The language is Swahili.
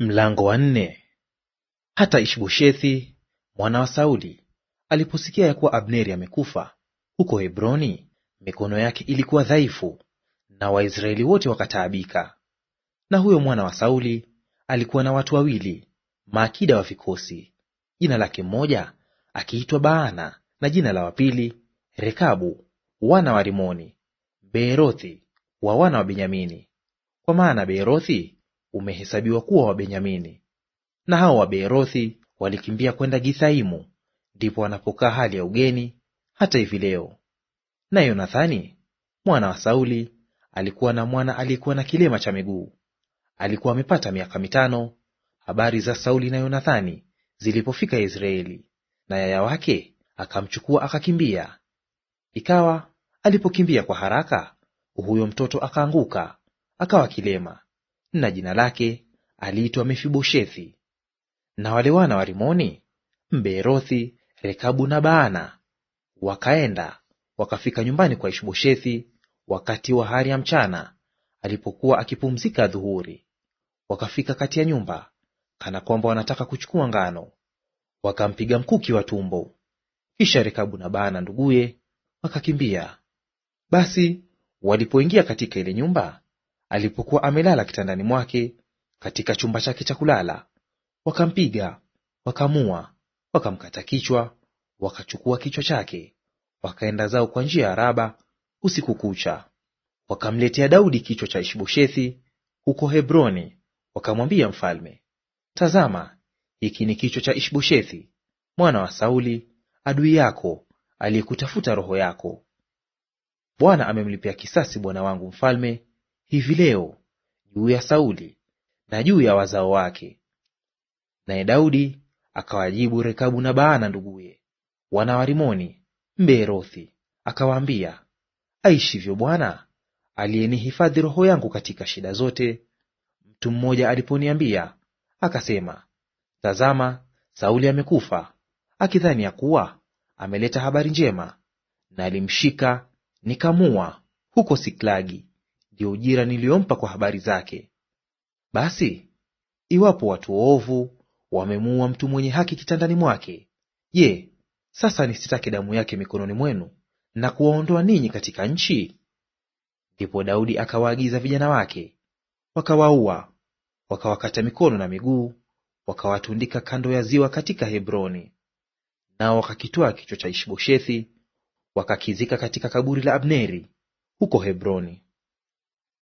Mlango wa 4. Hata Ishboshethi mwana wa Sauli aliposikia ya kuwa Abneri amekufa huko Hebroni, mikono yake ilikuwa dhaifu, na Waisraeli wote wakataabika. Na huyo mwana wa Sauli alikuwa na watu wawili, maakida wa vikosi, jina lake mmoja akiitwa Baana, na jina la wapili Rekabu, wana wa Rimoni, Beerothi wa wana wa Benyamini, kwa maana Beerothi umehesabiwa kuwa wa Benyamini. Na hao wa Beerothi walikimbia kwenda Githaimu, ndipo wanapokaa hali ya ugeni hata hivi leo. Na Yonathani mwana wa Sauli alikuwa na mwana aliyekuwa na kilema cha miguu. Alikuwa amepata miaka 5 habari za Sauli na Yonathani zilipofika Israeli, na yaya wake akamchukua akakimbia. Ikawa alipokimbia kwa haraka, huyo mtoto akaanguka akawa kilema, na jina lake aliitwa Mefiboshethi. Na wale wana wa Rimoni, Mbeerothi, Rekabu na Baana, wakaenda wakafika nyumbani kwa Ishboshethi wakati wa hari ya mchana, alipokuwa akipumzika adhuhuri. Wakafika kati ya nyumba, kana kwamba wanataka kuchukua ngano, wakampiga mkuki wa tumbo. Kisha Rekabu na Baana nduguye wakakimbia. Basi walipoingia katika ile nyumba, alipokuwa amelala kitandani mwake katika chumba chake cha kulala, wakampiga, wakamua, wakamkata kichwa, wakachukua kichwa chake, wakaenda zao kwa njia ya Raba usiku kucha. Wakamletea Daudi kichwa cha Ishboshethi huko Hebroni, wakamwambia mfalme, tazama, hiki ni kichwa cha Ishboshethi mwana wa Sauli, adui yako, aliyekutafuta roho yako. Bwana amemlipia kisasi bwana wangu mfalme hivi leo juu ya Sauli na juu ya wazao wake. Naye Daudi akawajibu Rekabu na Baana nduguye, wana wa Rimoni Mbeerothi, akawaambia, aishivyo Bwana aliyenihifadhi roho yangu katika shida zote, mtu mmoja aliponiambia akasema, tazama, Sauli amekufa, akidhani ya kuwa ameleta habari njema, na alimshika nikamua huko Siklagi, ndio ujira niliyompa kwa habari zake. Basi iwapo watu waovu wamemuua mtu mwenye haki kitandani mwake, je, sasa nisitake damu yake mikononi mwenu na kuwaondoa ninyi katika nchi? Ndipo Daudi akawaagiza vijana wake, wakawaua, wakawakata mikono na miguu, wakawatundika kando ya ziwa katika Hebroni. Nao wakakitoa kichwa cha Ishboshethi wakakizika katika kaburi la Abneri huko Hebroni.